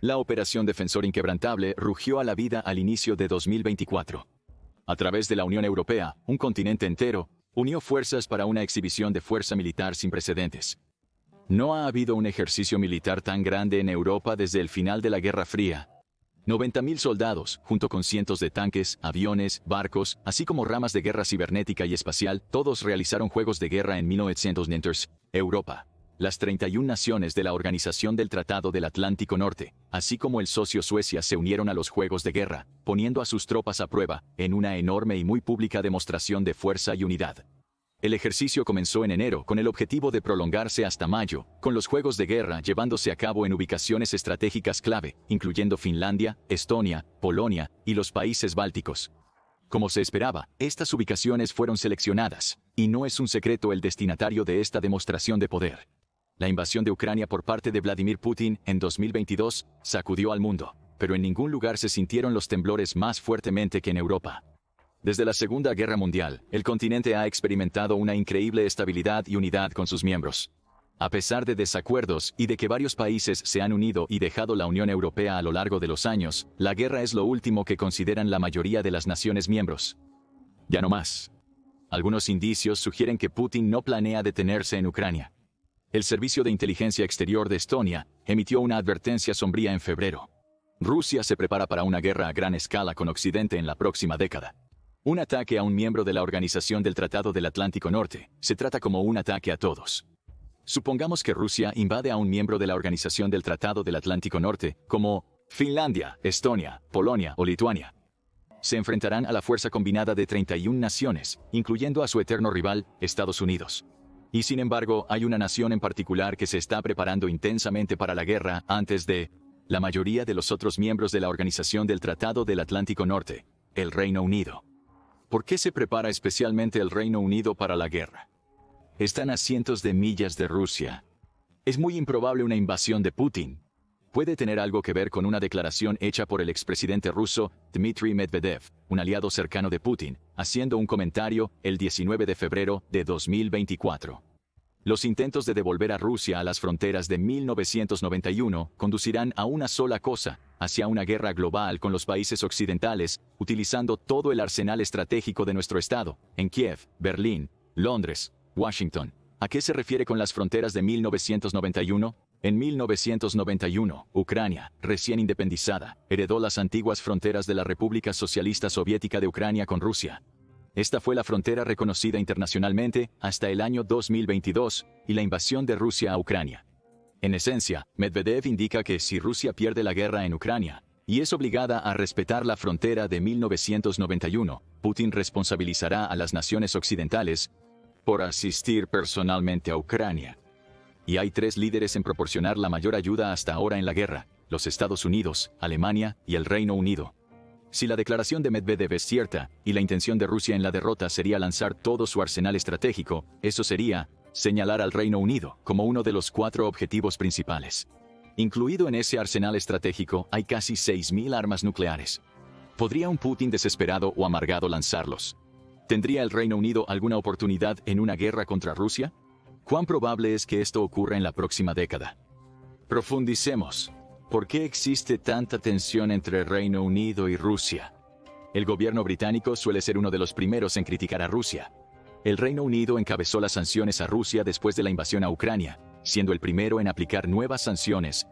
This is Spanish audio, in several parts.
La Operación Defensor Inquebrantable rugió a la vida al inicio de 2024. A través de la Unión Europea, un continente entero unió fuerzas para una exhibición de fuerza militar sin precedentes. No ha habido un ejercicio militar tan grande en Europa desde el final de la Guerra Fría. 90.000 soldados, junto con cientos de tanques, aviones, barcos, así como ramas de guerra cibernética y espacial, todos realizaron juegos de guerra en 1990. Europa. Las 31 naciones de la Organización del Tratado del Atlántico Norte, así como el socio Suecia, se unieron a los juegos de guerra, poniendo a sus tropas a prueba, en una enorme y muy pública demostración de fuerza y unidad. El ejercicio comenzó en enero con el objetivo de prolongarse hasta mayo, con los juegos de guerra llevándose a cabo en ubicaciones estratégicas clave, incluyendo Finlandia, Estonia, Polonia y los países bálticos. Como se esperaba, estas ubicaciones fueron seleccionadas, y no es un secreto el destinatario de esta demostración de poder. La invasión de Ucrania por parte de Vladimir Putin en 2022 sacudió al mundo, pero en ningún lugar se sintieron los temblores más fuertemente que en Europa. Desde la Segunda Guerra Mundial, el continente ha experimentado una increíble estabilidad y unidad con sus miembros. A pesar de desacuerdos y de que varios países se han unido y dejado la Unión Europea a lo largo de los años, la guerra es lo último que consideran la mayoría de las naciones miembros. Ya no más. Algunos indicios sugieren que Putin no planea detenerse en Ucrania. El Servicio de Inteligencia Exterior de Estonia emitió una advertencia sombría en febrero. Rusia se prepara para una guerra a gran escala con Occidente en la próxima década. Un ataque a un miembro de la Organización del Tratado del Atlántico Norte se trata como un ataque a todos. Supongamos que Rusia invade a un miembro de la Organización del Tratado del Atlántico Norte, como Finlandia, Estonia, Polonia o Lituania. Se enfrentarán a la fuerza combinada de 31 naciones, incluyendo a su eterno rival, Estados Unidos. Y sin embargo, hay una nación en particular que se está preparando intensamente para la guerra antes de la mayoría de los otros miembros de la Organización del Tratado del Atlántico Norte, el Reino Unido. ¿Por qué se prepara especialmente el Reino Unido para la guerra? Están a cientos de millas de Rusia. Es muy improbable una invasión de Putin. Puede tener algo que ver con una declaración hecha por el expresidente ruso Dmitry Medvedev, un aliado cercano de Putin, haciendo un comentario el 19 de febrero de 2024. Los intentos de devolver a Rusia a las fronteras de 1991 conducirán a una sola cosa, hacia una guerra global con los países occidentales, utilizando todo el arsenal estratégico de nuestro Estado, en Kiev, Berlín, Londres, Washington. ¿A qué se refiere con las fronteras de 1991? En 1991, Ucrania, recién independizada, heredó las antiguas fronteras de la República Socialista Soviética de Ucrania con Rusia. Esta fue la frontera reconocida internacionalmente hasta el año 2022 y la invasión de Rusia a Ucrania. En esencia, Medvedev indica que si Rusia pierde la guerra en Ucrania y es obligada a respetar la frontera de 1991, Putin responsabilizará a las naciones occidentales por asistir personalmente a Ucrania. Y hay 3 líderes en proporcionar la mayor ayuda hasta ahora en la guerra: los Estados Unidos, Alemania y el Reino Unido. Si la declaración de Medvedev es cierta, y la intención de Rusia en la derrota sería lanzar todo su arsenal estratégico, eso sería señalar al Reino Unido como uno de los 4 objetivos principales. Incluido en ese arsenal estratégico hay casi 6.000 armas nucleares. ¿Podría un Putin desesperado o amargado lanzarlos? ¿Tendría el Reino Unido alguna oportunidad en una guerra contra Rusia? ¿Cuán probable es que esto ocurra en la próxima década? Profundicemos. ¿Por qué existe tanta tensión entre Reino Unido y Rusia? El gobierno británico suele ser uno de los primeros en criticar a Rusia. El Reino Unido encabezó las sanciones a Rusia después de la invasión a Ucrania, siendo el primero en aplicar nuevas sanciones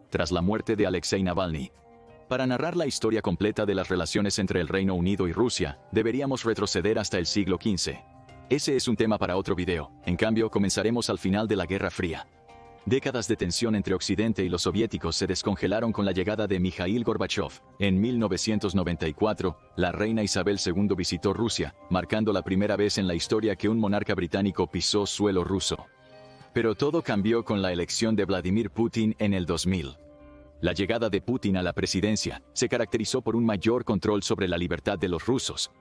tras la muerte de Alexei Navalny. Para narrar la historia completa de las relaciones entre el Reino Unido y Rusia, deberíamos retroceder hasta el siglo XV. Ese es un tema para otro video. En cambio, comenzaremos al final de la Guerra Fría. Décadas de tensión entre Occidente y los soviéticos se descongelaron con la llegada de Mikhail Gorbachev. En 1994, la reina Isabel II visitó Rusia, marcando la primera vez en la historia que un monarca británico pisó suelo ruso. Pero todo cambió con la elección de Vladimir Putin en el 2000. La llegada de Putin a la presidencia se caracterizó por un mayor control sobre la libertad de los rusos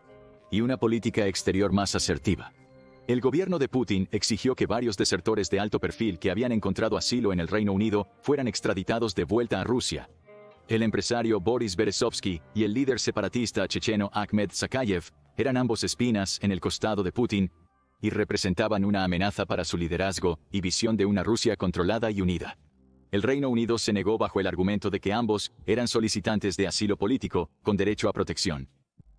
y una política exterior más asertiva. El gobierno de Putin exigió que varios desertores de alto perfil que habían encontrado asilo en el Reino Unido fueran extraditados de vuelta a Rusia. El empresario Boris Berezovsky y el líder separatista checheno Ahmed Sakayev eran ambos espinas en el costado de Putin y representaban una amenaza para su liderazgo y visión de una Rusia controlada y unida. El Reino Unido se negó bajo el argumento de que ambos eran solicitantes de asilo político, con derecho a protección.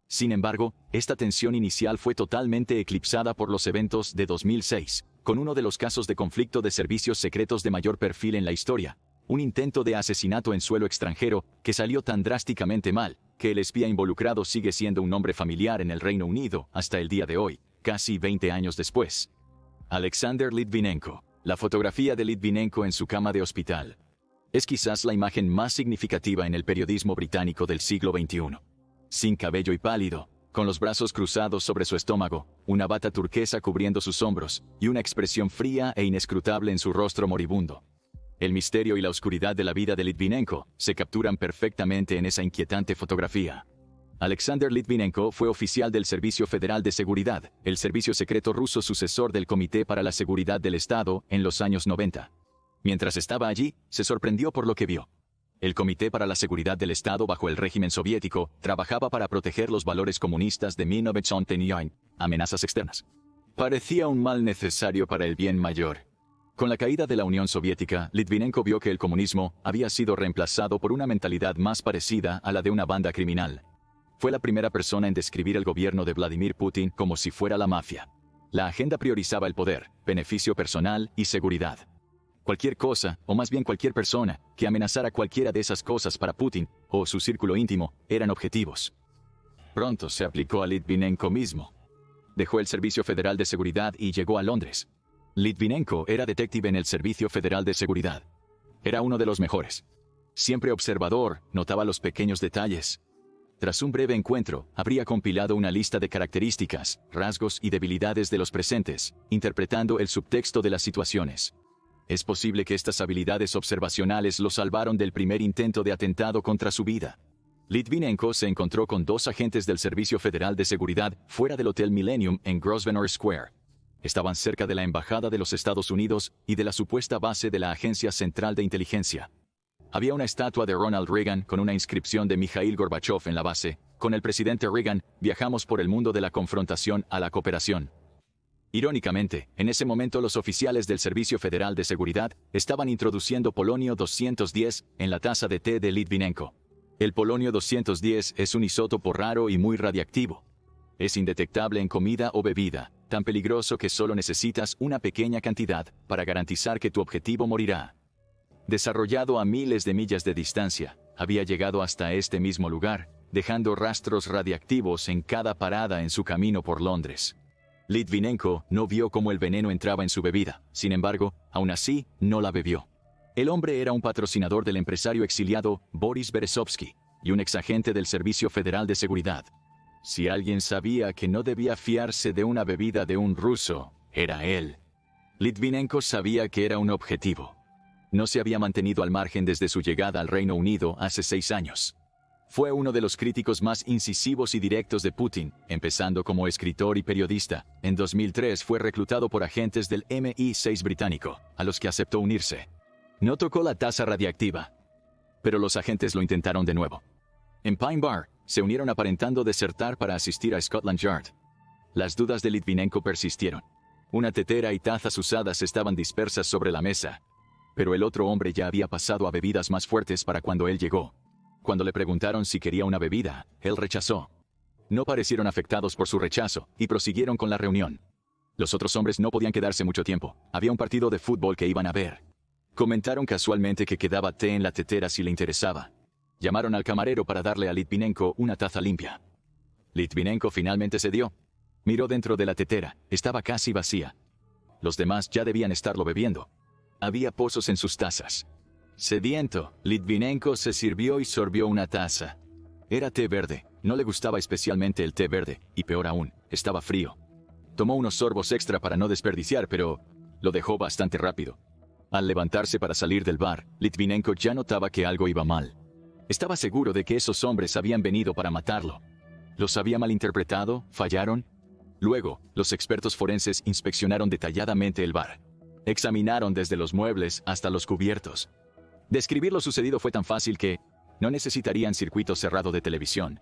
Sin embargo, esta tensión inicial fue totalmente eclipsada por los eventos de 2006, con uno de los casos de conflicto de servicios secretos de mayor perfil en la historia, un intento de asesinato en suelo extranjero que salió tan drásticamente mal, que el espía involucrado sigue siendo un nombre familiar en el Reino Unido hasta el día de hoy, casi 20 años después. Alexander Litvinenko. La fotografía de Litvinenko en su cama de hospital es quizás la imagen más significativa en el periodismo británico del siglo XXI. Sin cabello y pálido, con los brazos cruzados sobre su estómago, una bata turquesa cubriendo sus hombros y una expresión fría e inescrutable en su rostro moribundo. El misterio y la oscuridad de la vida de Litvinenko se capturan perfectamente en esa inquietante fotografía. Alexander Litvinenko fue oficial del Servicio Federal de Seguridad, el servicio secreto ruso sucesor del Comité para la Seguridad del Estado, en los años 90. Mientras estaba allí, se sorprendió por lo que vio. El Comité para la Seguridad del Estado bajo el régimen soviético trabajaba para proteger los valores comunistas de 1989, amenazas externas. Parecía un mal necesario para el bien mayor. Con la caída de la Unión Soviética, Litvinenko vio que el comunismo había sido reemplazado por una mentalidad más parecida a la de una banda criminal. Fue la primera persona en describir el gobierno de Vladimir Putin como si fuera la mafia. La agenda priorizaba el poder, beneficio personal y seguridad. Cualquier cosa, o más bien cualquier persona, que amenazara cualquiera de esas cosas para Putin, o su círculo íntimo, eran objetivos. Pronto se aplicó a Litvinenko mismo. Dejó el Servicio Federal de Seguridad y llegó a Londres. Litvinenko era detective en el Servicio Federal de Seguridad. Era uno de los mejores. Siempre observador, notaba los pequeños detalles. Tras un breve encuentro, habría compilado una lista de características, rasgos y debilidades de los presentes, interpretando el subtexto de las situaciones. Es posible que estas habilidades observacionales lo salvaron del primer intento de atentado contra su vida. Litvinenko se encontró con 2 agentes del Servicio Federal de Seguridad fuera del Hotel Millennium en Grosvenor Square. Estaban cerca de la Embajada de los Estados Unidos y de la supuesta base de la Agencia Central de Inteligencia. Había una estatua de Ronald Reagan con una inscripción de Mikhail Gorbachev en la base. Con el presidente Reagan, viajamos por el mundo de la confrontación a la cooperación. Irónicamente, en ese momento los oficiales del Servicio Federal de Seguridad estaban introduciendo polonio 210 en la taza de té de Litvinenko. El polonio 210 es un isótopo raro y muy radiactivo. Es indetectable en comida o bebida, tan peligroso que solo necesitas una pequeña cantidad para garantizar que tu objetivo morirá. Desarrollado a miles de millas de distancia, había llegado hasta este mismo lugar, dejando rastros radiactivos en cada parada en su camino por Londres. Litvinenko no vio cómo el veneno entraba en su bebida, sin embargo, aún así, no la bebió. El hombre era un patrocinador del empresario exiliado Boris Berezovsky y un exagente del Servicio Federal de Seguridad. Si alguien sabía que no debía fiarse de una bebida de un ruso, era él. Litvinenko sabía que era un objetivo. No se había mantenido al margen desde su llegada al Reino Unido hace 6 años. Fue uno de los críticos más incisivos y directos de Putin, empezando como escritor y periodista. En 2003 fue reclutado por agentes del MI6 británico, a los que aceptó unirse. No tocó la tasa radiactiva, pero los agentes lo intentaron de nuevo. En Pine Bar, se unieron aparentando desertar para asistir a Scotland Yard. Las dudas de Litvinenko persistieron. Una tetera y tazas usadas estaban dispersas sobre la mesa. Pero el otro hombre ya había pasado a bebidas más fuertes para cuando él llegó. Cuando le preguntaron si quería una bebida, él rechazó. No parecieron afectados por su rechazo, y prosiguieron con la reunión. Los otros hombres no podían quedarse mucho tiempo. Había un partido de fútbol que iban a ver. Comentaron casualmente que quedaba té en la tetera si le interesaba. Llamaron al camarero para darle a Litvinenko una taza limpia. Litvinenko finalmente cedió. Miró dentro de la tetera, estaba casi vacía. Los demás ya debían estarlo bebiendo. Había pozos en sus tazas. Sediento, Litvinenko se sirvió y sorbió una taza. Era té verde, no le gustaba especialmente el té verde, y peor aún, estaba frío. Tomó unos sorbos extra para no desperdiciar, pero lo dejó bastante rápido. Al levantarse para salir del bar, Litvinenko ya notaba que algo iba mal. Estaba seguro de que esos hombres habían venido para matarlo. ¿Los había malinterpretado? ¿Fallaron? Luego, los expertos forenses inspeccionaron detalladamente el bar. Examinaron desde los muebles hasta los cubiertos. Describir lo sucedido fue tan fácil que no necesitarían circuito cerrado de televisión.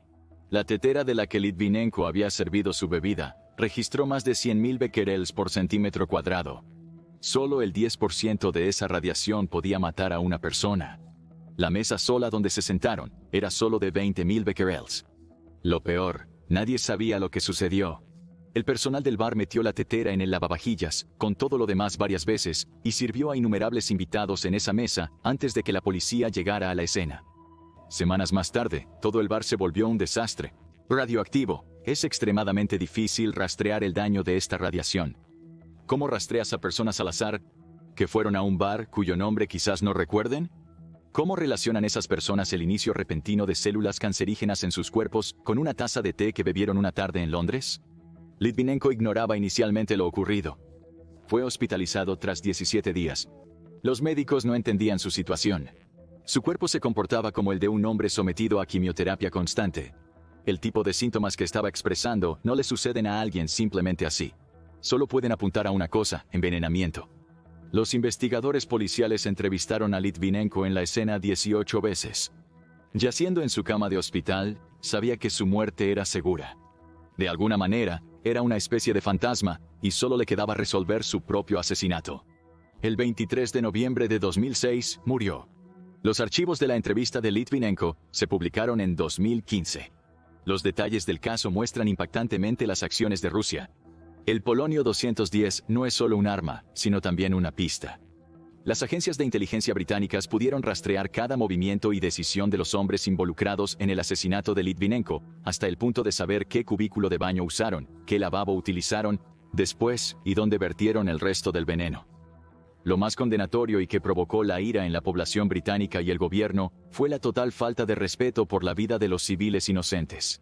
La tetera de la que Litvinenko había servido su bebida registró más de 100.000 becquerels por centímetro cuadrado. Solo el 10% de esa radiación podía matar a una persona. La mesa sola donde se sentaron era solo de 20.000 becquerels. Lo peor, nadie sabía lo que sucedió. El personal del bar metió la tetera en el lavavajillas, con todo lo demás varias veces, y sirvió a innumerables invitados en esa mesa antes de que la policía llegara a la escena. Semanas más tarde, todo el bar se volvió un desastre. Radioactivo. Es extremadamente difícil rastrear el daño de esta radiación. ¿Cómo rastreas a personas al azar que fueron a un bar cuyo nombre quizás no recuerden? ¿Cómo relacionan esas personas el inicio repentino de células cancerígenas en sus cuerpos con una taza de té que bebieron una tarde en Londres? Litvinenko ignoraba inicialmente lo ocurrido. Fue hospitalizado tras 17 días. Los médicos no entendían su situación. Su cuerpo se comportaba como el de un hombre sometido a quimioterapia constante. El tipo de síntomas que estaba expresando no le suceden a alguien simplemente así. Solo pueden apuntar a una cosa: envenenamiento. Los investigadores policiales entrevistaron a Litvinenko en la escena 18 veces. Yaciendo en su cama de hospital, sabía que su muerte era segura. De alguna manera, era una especie de fantasma, y solo le quedaba resolver su propio asesinato. El 23 de noviembre de 2006, murió. Los archivos de la entrevista de Litvinenko se publicaron en 2015. Los detalles del caso muestran impactantemente las acciones de Rusia. El polonio 210 no es solo un arma, sino también una pista. Las agencias de inteligencia británicas pudieron rastrear cada movimiento y decisión de los hombres involucrados en el asesinato de Litvinenko, hasta el punto de saber qué cubículo de baño usaron, qué lavabo utilizaron después y dónde vertieron el resto del veneno. Lo más condenatorio y que provocó la ira en la población británica y el gobierno fue la total falta de respeto por la vida de los civiles inocentes.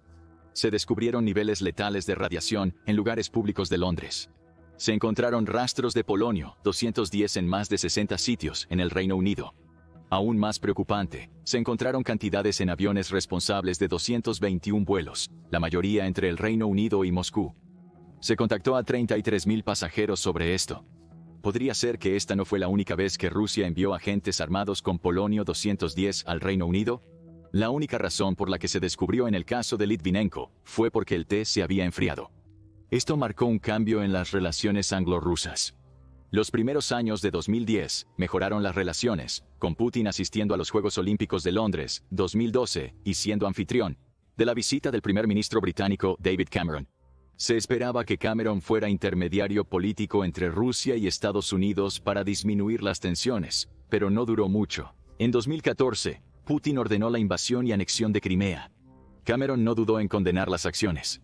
Se descubrieron niveles letales de radiación en lugares públicos de Londres. Se encontraron rastros de polonio 210 en más de 60 sitios en el Reino Unido. Aún más preocupante, se encontraron cantidades en aviones responsables de 221 vuelos, la mayoría entre el Reino Unido y Moscú. Se contactó a 33.000 pasajeros sobre esto. ¿Podría ser que esta no fue la única vez que Rusia envió agentes armados con polonio 210 al Reino Unido? La única razón por la que se descubrió en el caso de Litvinenko fue porque el té se había enfriado. Esto marcó un cambio en las relaciones anglo-rusas. Los primeros años de 2010 mejoraron las relaciones, con Putin asistiendo a los Juegos Olímpicos de Londres 2012 y siendo anfitrión de la visita del primer ministro británico David Cameron. Se esperaba que Cameron fuera intermediario político entre Rusia y Estados Unidos para disminuir las tensiones, pero no duró mucho. En 2014, Putin ordenó la invasión y anexión de Crimea. Cameron no dudó en condenar las acciones.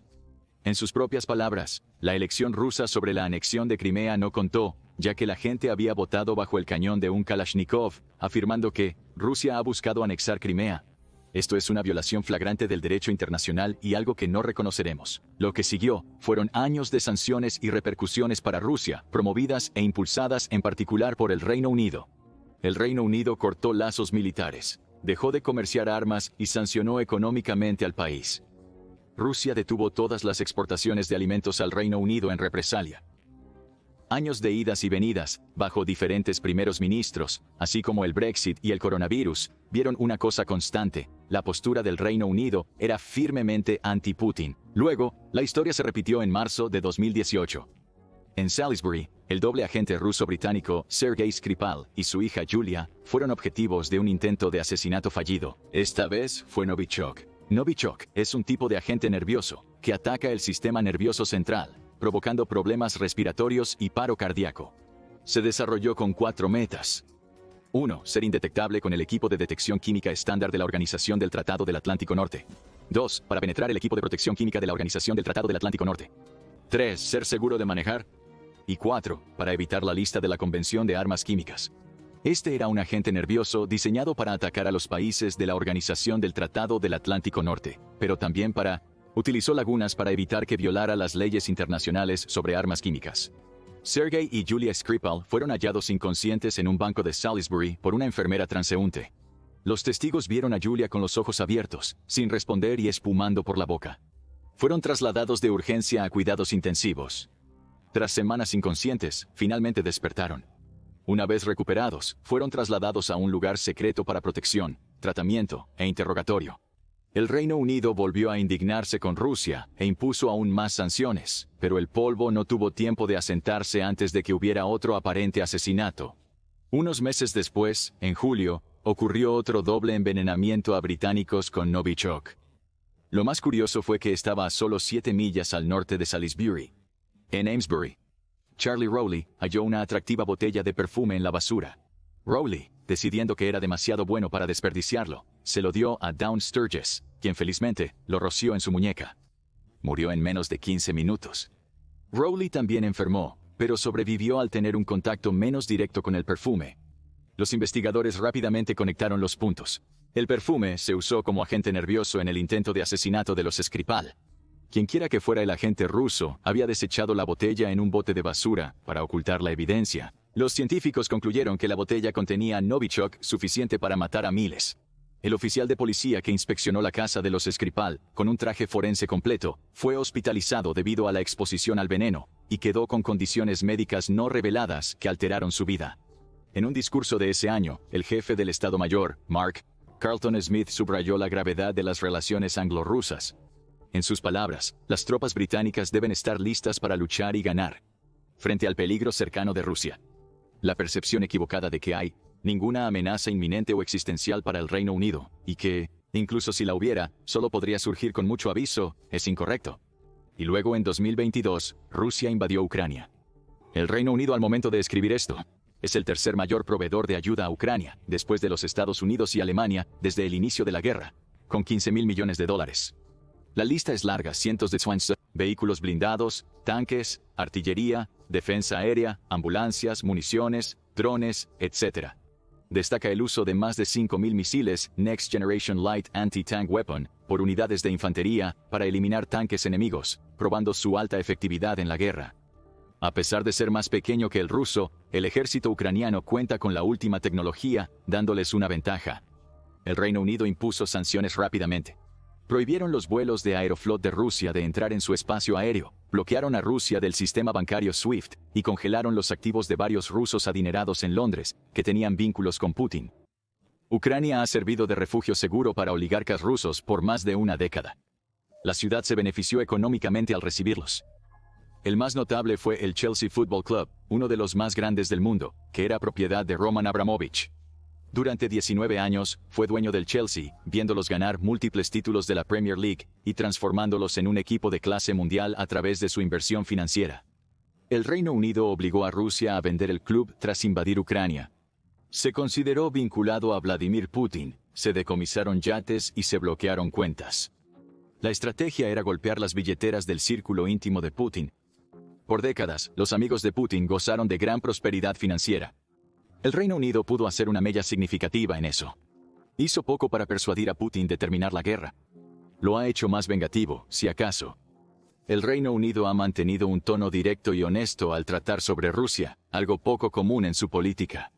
En sus propias palabras, la elección rusa sobre la anexión de Crimea no contó, ya que la gente había votado bajo el cañón de un Kalashnikov, afirmando que Rusia ha buscado anexar Crimea. Esto es una violación flagrante del derecho internacional y algo que no reconoceremos. Lo que siguió fueron años de sanciones y repercusiones para Rusia, promovidas e impulsadas en particular por el Reino Unido. El Reino Unido cortó lazos militares, dejó de comerciar armas y sancionó económicamente al país. Rusia detuvo todas las exportaciones de alimentos al Reino Unido en represalia. Años de idas y venidas, bajo diferentes primeros ministros, así como el Brexit y el coronavirus, vieron una cosa constante: la postura del Reino Unido era firmemente anti-Putin. Luego, la historia se repitió en marzo de 2018. En Salisbury, el doble agente ruso-británico Sergei Skripal y su hija Yulia fueron objetivos de un intento de asesinato fallido. Esta vez fue Novichok. Novichok es un tipo de agente nervioso que ataca el sistema nervioso central, provocando problemas respiratorios y paro cardíaco. Se desarrolló con 4 metas. 1. Ser indetectable con el equipo de detección química estándar de la Organización del Tratado del Atlántico Norte. 2. Para penetrar el equipo de protección química de la Organización del Tratado del Atlántico Norte. 3. Ser seguro de manejar. Y 4. Para evitar la lista de la Convención de Armas Químicas. Este era un agente nervioso diseñado para atacar a los países de la Organización del Tratado del Atlántico Norte, pero también utilizó lagunas para evitar que violara las leyes internacionales sobre armas químicas. Sergei y Yulia Skripal fueron hallados inconscientes en un banco de Salisbury por una enfermera transeúnte. Los testigos vieron a Yulia con los ojos abiertos, sin responder y espumando por la boca. Fueron trasladados de urgencia a cuidados intensivos. Tras semanas inconscientes, finalmente despertaron. Una vez recuperados, fueron trasladados a un lugar secreto para protección, tratamiento e interrogatorio. El Reino Unido volvió a indignarse con Rusia e impuso aún más sanciones, pero el polvo no tuvo tiempo de asentarse antes de que hubiera otro aparente asesinato. Unos meses después, en julio, ocurrió otro doble envenenamiento a británicos con Novichok. Lo más curioso fue que estaba a solo 7 millas al norte de Salisbury. En Amesbury, Charlie Rowley halló una atractiva botella de perfume en la basura. Rowley, decidiendo que era demasiado bueno para desperdiciarlo, se lo dio a Dawn Sturgess, quien felizmente lo roció en su muñeca. Murió en menos de 15 minutos. Rowley también enfermó, pero sobrevivió al tener un contacto menos directo con el perfume. Los investigadores rápidamente conectaron los puntos. El perfume se usó como agente nervioso en el intento de asesinato de los Skripal. Quienquiera que fuera el agente ruso había desechado la botella en un bote de basura para ocultar la evidencia. Los científicos concluyeron que la botella contenía Novichok suficiente para matar a miles. El oficial de policía que inspeccionó la casa de los Skripal, con un traje forense completo, fue hospitalizado debido a la exposición al veneno, y quedó con condiciones médicas no reveladas que alteraron su vida. En un discurso de ese año, el jefe del Estado Mayor, Mark Carlton Smith, subrayó la gravedad de las relaciones anglo-rusas. En sus palabras, las tropas británicas deben estar listas para luchar y ganar frente al peligro cercano de Rusia. La percepción equivocada de que hay ninguna amenaza inminente o existencial para el Reino Unido, y que, incluso si la hubiera, solo podría surgir con mucho aviso, es incorrecto. Y luego en 2022, Rusia invadió Ucrania. El Reino Unido al momento de escribir esto es el tercer mayor proveedor de ayuda a Ucrania, después de los Estados Unidos y Alemania, desde el inicio de la guerra, con $15.000 millones. La lista es larga: cientos de Swans, vehículos blindados, tanques, artillería, defensa aérea, ambulancias, municiones, drones, etc. Destaca el uso de más de 5.000 misiles Next Generation Light Anti-Tank Weapon por unidades de infantería para eliminar tanques enemigos, probando su alta efectividad en la guerra. A pesar de ser más pequeño que el ruso, el ejército ucraniano cuenta con la última tecnología, dándoles una ventaja. El Reino Unido impuso sanciones rápidamente. Prohibieron los vuelos de Aeroflot de Rusia de entrar en su espacio aéreo, bloquearon a Rusia del sistema bancario SWIFT y congelaron los activos de varios rusos adinerados en Londres, que tenían vínculos con Putin. Ucrania ha servido de refugio seguro para oligarcas rusos por más de una década. La ciudad se benefició económicamente al recibirlos. El más notable fue el Chelsea Football Club, uno de los más grandes del mundo, que era propiedad de Roman Abramovich. Durante 19 años, fue dueño del Chelsea, viéndolos ganar múltiples títulos de la Premier League y transformándolos en un equipo de clase mundial a través de su inversión financiera. El Reino Unido obligó a Rusia a vender el club tras invadir Ucrania. Se consideró vinculado a Vladimir Putin, se decomisaron yates y se bloquearon cuentas. La estrategia era golpear las billeteras del círculo íntimo de Putin. Por décadas, los amigos de Putin gozaron de gran prosperidad financiera. El Reino Unido pudo hacer una mella significativa en eso. Hizo poco para persuadir a Putin de terminar la guerra. Lo ha hecho más vengativo, si acaso. El Reino Unido ha mantenido un tono directo y honesto al tratar sobre Rusia, algo poco común en su política.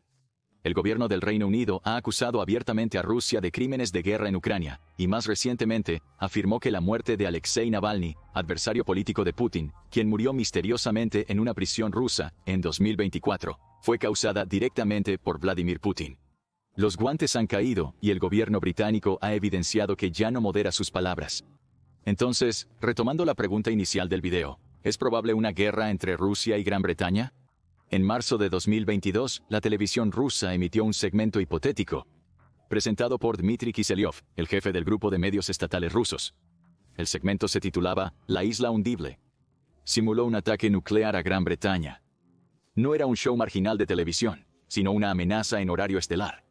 El gobierno del Reino Unido ha acusado abiertamente a Rusia de crímenes de guerra en Ucrania, y más recientemente, afirmó que la muerte de Alexei Navalny, adversario político de Putin, quien murió misteriosamente en una prisión rusa en 2024, fue causada directamente por Vladimir Putin. Los guantes han caído y el gobierno británico ha evidenciado que ya no modera sus palabras. Entonces, retomando la pregunta inicial del video, ¿es probable una guerra entre Rusia y Gran Bretaña? En marzo de 2022, la televisión rusa emitió un segmento hipotético, presentado por Dmitry Kiselyov, el jefe del grupo de medios estatales rusos. El segmento se titulaba La isla hundible. Simuló un ataque nuclear a Gran Bretaña. No era un show marginal de televisión, sino una amenaza en horario estelar.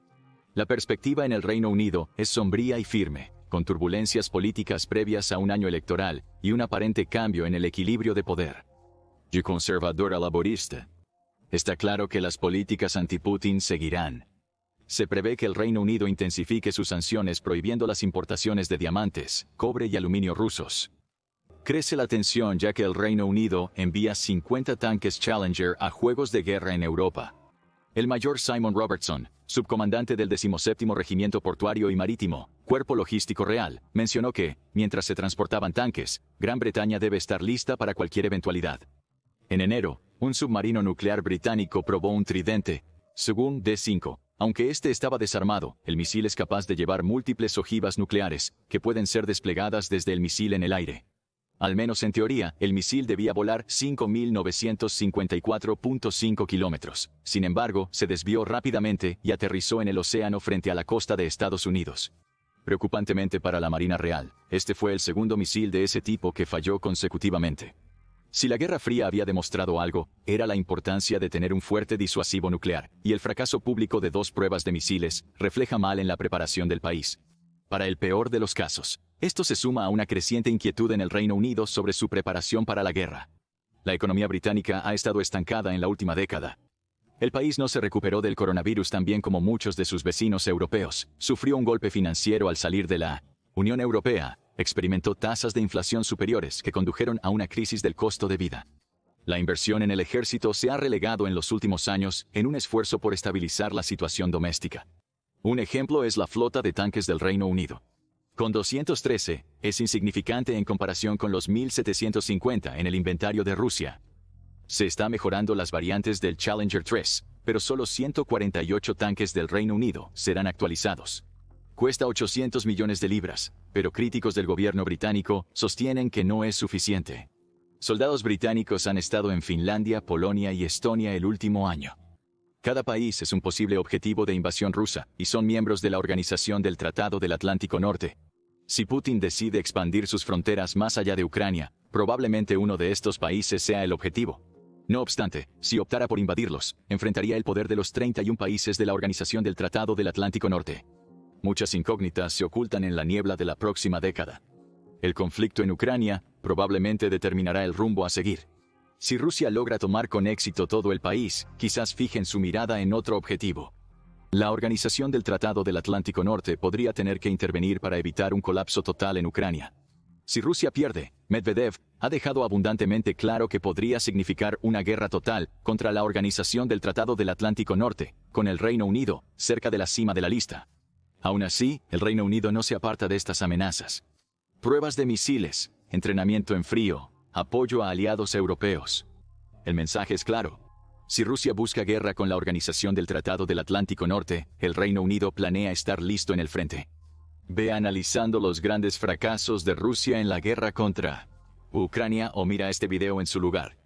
La perspectiva en el Reino Unido es sombría y firme, con turbulencias políticas previas a un año electoral y un aparente cambio en el equilibrio de poder. Du conservador a laborista. Está claro que las políticas anti-Putin seguirán. Se prevé que el Reino Unido intensifique sus sanciones prohibiendo las importaciones de diamantes, cobre y aluminio rusos. Crece la tensión ya que el Reino Unido envía 50 tanques Challenger a juegos de guerra en Europa. El mayor Simon Robertson, subcomandante del 17º Regimiento Portuario y Marítimo, Cuerpo Logístico Real, mencionó que, mientras se transportaban tanques, Gran Bretaña debe estar lista para cualquier eventualidad. En enero, un submarino nuclear británico probó un tridente, según D5, Aunque este estaba desarmado, el misil es capaz de llevar múltiples ojivas nucleares, que pueden ser desplegadas desde el misil en el aire. Al menos en teoría, el misil debía volar 5.954.5 kilómetros. Sin embargo, se desvió rápidamente y aterrizó en el océano frente a la costa de Estados Unidos. Preocupantemente para la Marina Real, este fue el segundo misil de ese tipo que falló consecutivamente. Si la Guerra Fría había demostrado algo, era la importancia de tener un fuerte disuasivo nuclear, y el fracaso público de 2 pruebas de misiles refleja mal en la preparación del país. Para el peor de los casos, esto se suma a una creciente inquietud en el Reino Unido sobre su preparación para la guerra. La economía británica ha estado estancada en la última década. El país no se recuperó del coronavirus tan bien como muchos de sus vecinos europeos, sufrió un golpe financiero al salir de la Unión Europea, experimentó tasas de inflación superiores que condujeron a una crisis del costo de vida. La inversión en el ejército se ha relegado en los últimos años en un esfuerzo por estabilizar la situación doméstica. Un ejemplo es la flota de tanques del Reino Unido. Con 213, es insignificante en comparación con los 1.750 en el inventario de Rusia. Se está mejorando las variantes del Challenger 3, pero solo 148 tanques del Reino Unido serán actualizados. Cuesta 800 millones de libras, pero críticos del gobierno británico sostienen que no es suficiente. Soldados británicos han estado en Finlandia, Polonia y Estonia el último año. Cada país es un posible objetivo de invasión rusa y son miembros de la Organización del Tratado del Atlántico Norte. Si Putin decide expandir sus fronteras más allá de Ucrania, probablemente uno de estos países sea el objetivo. No obstante, si optara por invadirlos, enfrentaría el poder de los 31 países de la Organización del Tratado del Atlántico Norte. Muchas incógnitas se ocultan en la niebla de la próxima década. El conflicto en Ucrania probablemente determinará el rumbo a seguir. Si Rusia logra tomar con éxito todo el país, quizás fijen su mirada en otro objetivo. La Organización del Tratado del Atlántico Norte podría tener que intervenir para evitar un colapso total en Ucrania. Si Rusia pierde, Medvedev ha dejado abundantemente claro que podría significar una guerra total contra la Organización del Tratado del Atlántico Norte, con el Reino Unido cerca de la cima de la lista. Aún así, el Reino Unido no se aparta de estas amenazas. Pruebas de misiles, entrenamiento en frío, apoyo a aliados europeos. El mensaje es claro. Si Rusia busca guerra con la Organización del Tratado del Atlántico Norte, el Reino Unido planea estar listo en el frente. Ve analizando los grandes fracasos de Rusia en la guerra contra Ucrania o mira este video en su lugar.